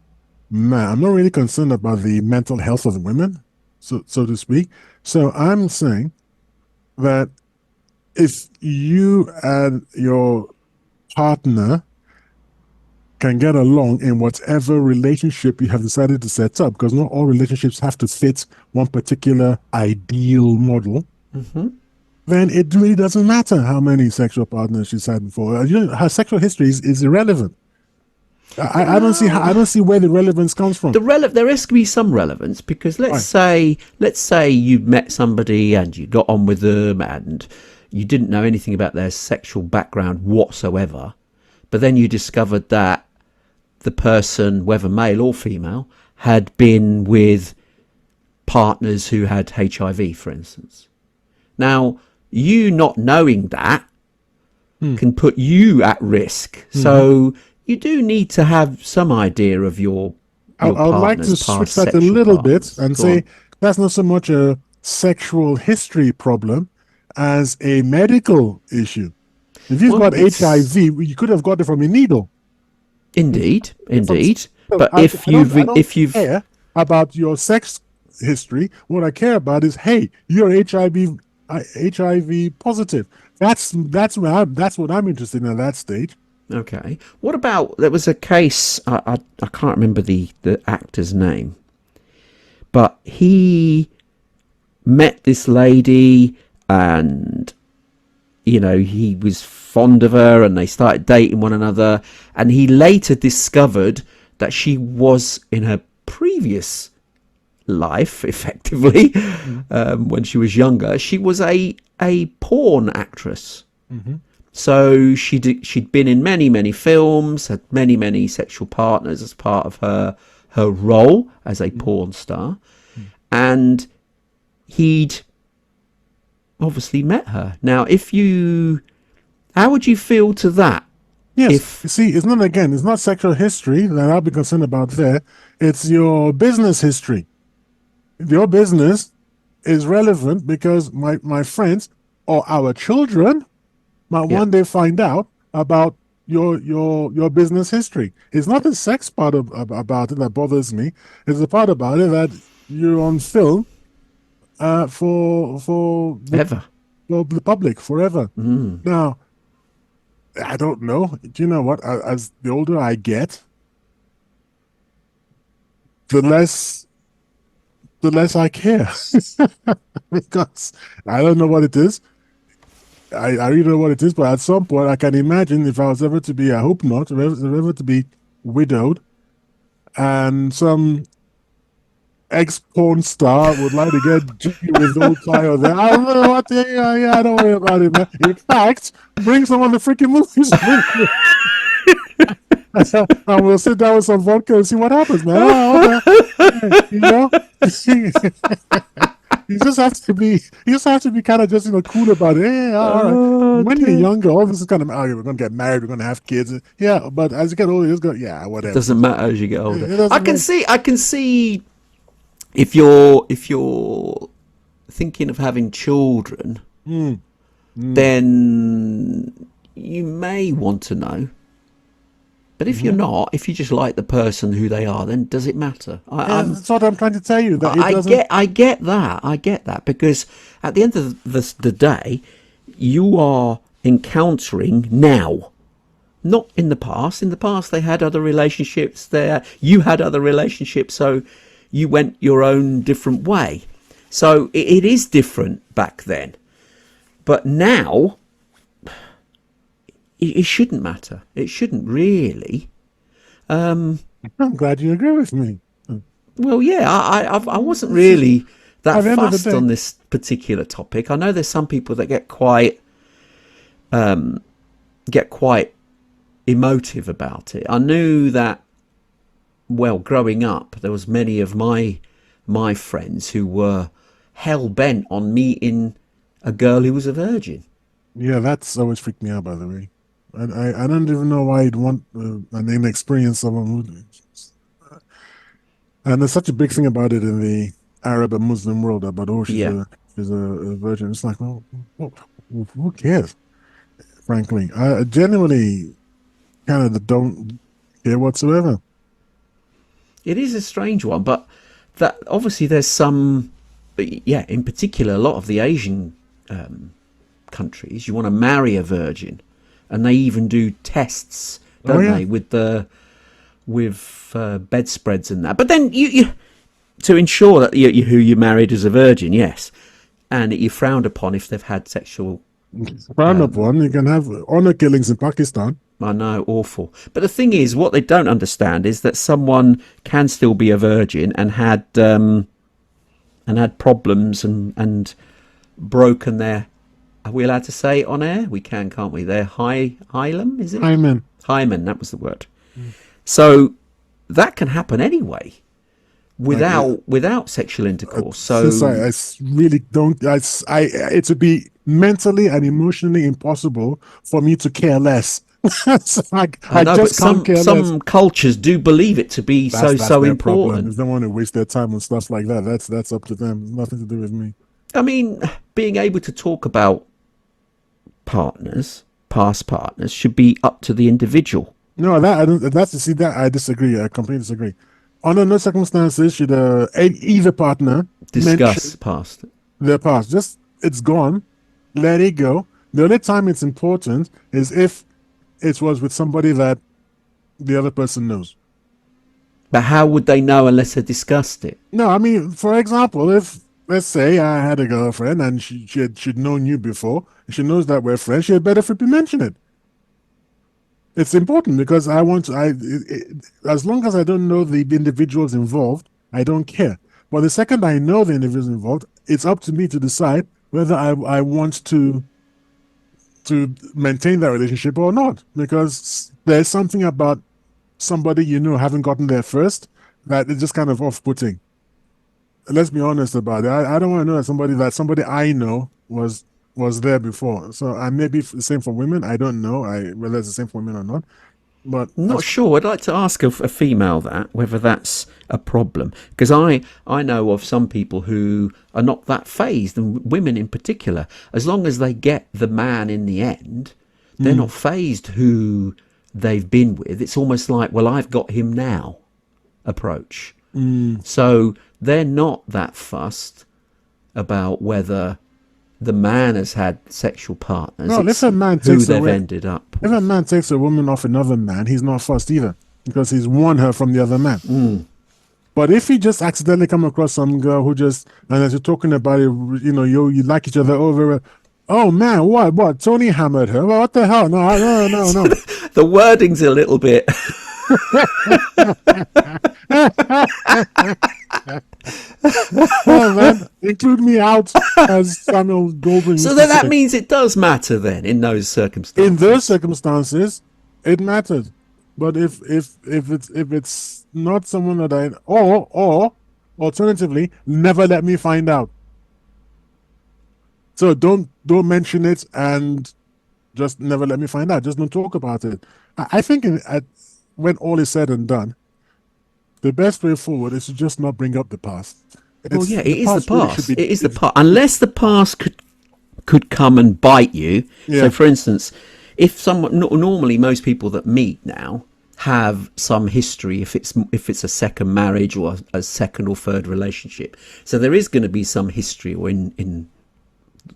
man. I'm not really concerned about the mental health of the women, so to speak. So I'm saying that if you and your partner can get along in whatever relationship you have decided to set up, because not all relationships have to fit one particular ideal model, then it really doesn't matter how many sexual partners she's had before. Her sexual history is irrelevant. I don't see where the relevance comes from. There has to be some relevance, because let's say you met somebody and you got on with them and you didn't know anything about their sexual background whatsoever, but then you discovered that the person, whether male or female, had been with partners who had HIV, for instance. Now, you not knowing that can put you at risk. So you do need to have some idea of your I would like to switch that a little bit and say that's not so much a sexual history problem as a medical issue. If you've got HIV, you could have got it from a needle. Indeed. But I if you've care about your sex history, what I care about is, hey, you're HIV positive. That's what I'm interested in at that stage. Okay. What about, there was a case, I can't remember the actor's name, but he met this lady and, he was fond of her and they started dating one another, and he later discovered that she was in her previous life, effectively, when she was younger, she was a porn actress. So she'd been in many films, had many sexual partners as part of her role as a porn star, and he'd obviously met her. Now, how would you feel to that? Yes, see, it's not sexual history that I'll be concerned about there. It's your business history. Your business is relevant because my friends or our children might one day find out about your business history. It's not the sex part about it that bothers me. It's the part about it that you're on film for the public forever. Now, I don't know. Do you know what? As the older I get, the less I care because I don't know what it is. I really don't know what it is, but at some point I can imagine if I was ever to be, I hope not, ever to be widowed, and some ex-porn star would like to get jiggy with the old tie there. I don't know what. I don't worry about it, man. In fact, bring some of the freaking movies. And we'll sit down with some vodka and see what happens, man. You just have to be kind of just cool about it. Yeah, all right. When you're younger, all this is kind of we're gonna get married, we're gonna have kids. Yeah, but as you get older, it's whatever. It doesn't matter as you get older. I can see if you're thinking of having children, then you may want to know. But if you're not, if you just like the person who they are, then does it matter? That's what I'm trying to tell you. That I get that, because at the end of the day, you are encountering now, not in the past. In the past, they had other relationships there. You had other relationships, so you went your own different way. So it is different back then. But now, it shouldn't matter. It shouldn't really. I'm glad you agree with me. Well, yeah, I wasn't really that At the end of the fussed day- on this particular topic. I know there's some people that get quite emotive about it. I knew that, well, growing up, there was many of my friends who were hell bent on meeting a girl who was a virgin. Yeah, that's always freaked me out, by the way. I don't even know why you'd want an inexperienced someone who. And there's such a big thing about it in the Arab and Muslim world about, oh, she's Yeah. a virgin. It's like, well, who cares? Frankly, I genuinely kind of don't care whatsoever. It is a strange one, but that obviously there's some, yeah, in particular, a lot of the Asian countries, you want to marry a virgin, and they even do tests, don't yeah. they, with bedspreads and that. But then you to ensure that who you married is a virgin, yes, and you're frowned upon if they've had sexual. Frowned upon. You can have honor killings in Pakistan. I know, awful. But the thing is, what they don't understand is that someone can still be a virgin and had problems and broken their. Are we allowed to say it on air? We can, can't we? Their hymen, is it? Hymen. Hymen, that was the word. So that can happen anyway, without sexual intercourse. So Since I really don't. It would be mentally and emotionally impossible for me to care less. It's like, I know, just but can't care less. some cultures do believe it to be That's so their important. problem. If they want to waste their time on stuff like that, that's up to them. Nothing to do with me. I mean, being able to talk about past partners, should be up to the individual. No, that I don't. That I disagree. I completely disagree. Under no circumstances should either partner Discuss past. their past. Just it's gone. Let it go. The only time it's important is if it was with somebody that the other person knows. But how would they know unless they discussed it? No, I mean, for example, if let's say I had a girlfriend and she'd known you before, and she knows that we're friends, she had better flipping mention it. It's important because I want to. As long as I don't know the individuals involved, I don't care. But the second I know the individuals involved, it's up to me to decide whether I want to maintain that relationship or not. Because there's something about somebody you know haven't gotten there first that is just kind of off-putting. Let's be honest about it. I don't want to know that somebody I know was there before. So I may be the same for women. I don't know whether it's the same for women or not. But I'm not sure. I'd like to ask a female that, whether that's a problem. Because I know of some people who are not that phased, and women in particular. As long as they get the man in the end, they're not phased who they've been with. It's almost like, well, I've got him now approach. So they're not that fussed about whether the man has had sexual partners. No, It's if a man who takes they've away- ended up if a man takes a woman off another man, he's not fussed either because he's won her from the other man. But if he just accidentally come across some girl who just, and as you're talking about it, you like each other over, oh man, what? Tony hammered her. Well, what the hell? No. The wording's a little bit. Oh man, include me out as Samuel Goldwyn. So used then to that say. means it does matter then in those circumstances. In those circumstances, it mattered. But if it's not someone that I or alternatively, never let me find out. So don't mention it and just never let me find out. Just don't talk about it. I think when all is said and done, the best way forward is to just not bring up the past. Well, yeah, it is the really past. should be- It is the past. Unless the past could come and bite you. Yeah. So, for instance, if someone normally most people that meet now have some history. If it's a second marriage or a second or third relationship, so there is going to be some history, or in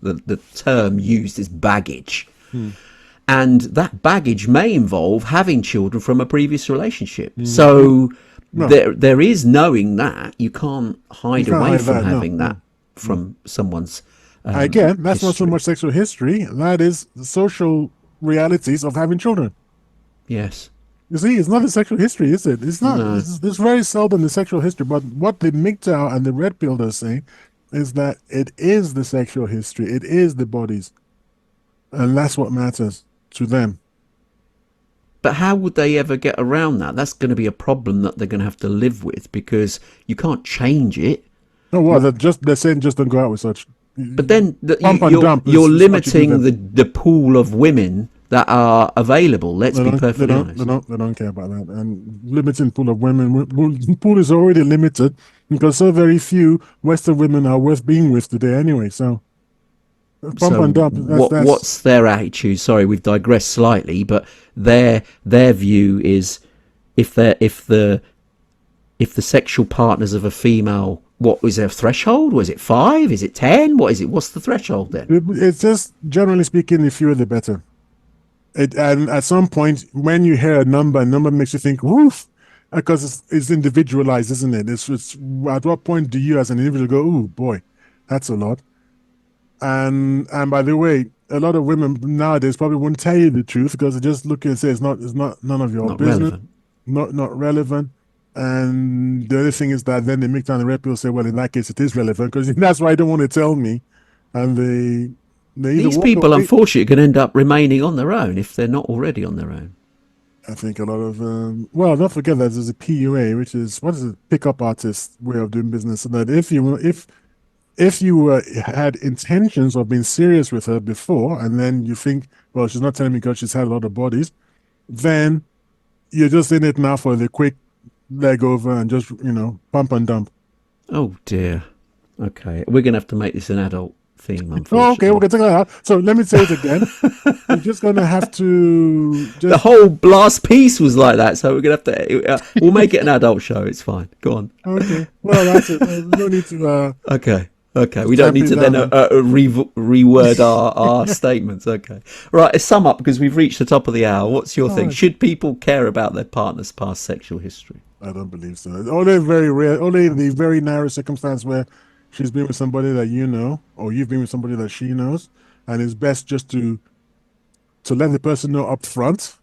the term used is baggage. And that baggage may involve having children from a previous relationship. So there is knowing that. You can't hide away from having that from someone's Again, that's not so history. much sexual history. That is the social realities of having children. Yes. You see, it's not the sexual history, is it? It's not. No. It's very seldom the sexual history. But what the MGTOW and the Red Pill are saying is that it is the sexual history. It is the bodies. And that's what matters to them. But how would they ever get around that? That's going to be a problem that they're going to have to live with, because you can't change it. No, what? They're saying just don't go out with such. But then Pump and dump you're is what you do limiting then. the pool of women that are available. Let's be perfectly honest. They don't care about that. And limiting pool of women, pool is already limited because so very few Western women are worth being with today anyway. So pump and dump. What's their attitude? Sorry, we've digressed slightly, but their view is if the sexual partners of a female, what was their threshold? Was it 5? Is it 10? What is it? What's the threshold then? It's just generally speaking, the fewer the better. And at some point, when you hear a number makes you think, woof, because it's individualized, isn't it? It's at what point do you as an individual go, oh boy, that's a lot. And by the way, a lot of women nowadays probably won't tell you the truth because they just look and say it's not none of your business, not relevant. And the other thing is that then they make down the red pill say, well, in that case, it is relevant because that's why they don't want to tell me. And these people, unfortunately, can end up remaining on their own if they're not already on their own. I think a lot of well, don't forget that there's a PUA, which is what is it, pickup artist way of doing business. So that if you had intentions of being serious with her before, and then you think, well, she's not telling me because she's had a lot of bodies, then you're just in it now for the quick leg over and just pump and dump. Oh dear. Okay, we're gonna have to make this an adult theme. Oh, okay, we're gonna take that out. So let me say it again. You're just gonna have to. The whole last piece was like that, so we're gonna have to. We'll make it an adult show. It's fine. Go on. Okay. Well, that's it. No need to. Okay. We don't need to then reword our statements. Okay. Right. Let's sum up because we've reached the top of the hour. What's your thing? Should people care about their partner's past sexual history? I don't believe so. Only very rare. Only the very narrow circumstance where she's been with somebody that you know, or you've been with somebody that she knows, and it's best just to let the person know up front,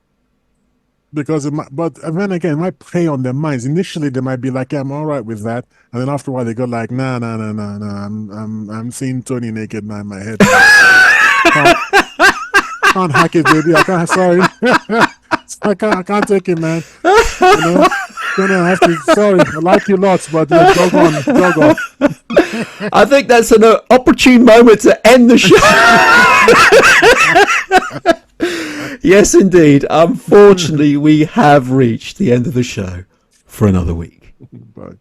because but then again, it might prey on their minds. Initially, they might be like, "Yeah, I'm all right with that," and then after a while, they go like, "Nah, I'm seeing Tony naked now in my head. Can't hack it, baby. I can't. Sorry, I can't take it, man. Gonna have to. Sorry, I like you lots, but dog on. I think that's an opportune moment to end the show. Yes, indeed. Unfortunately, we have reached the end of the show for another week. Bye.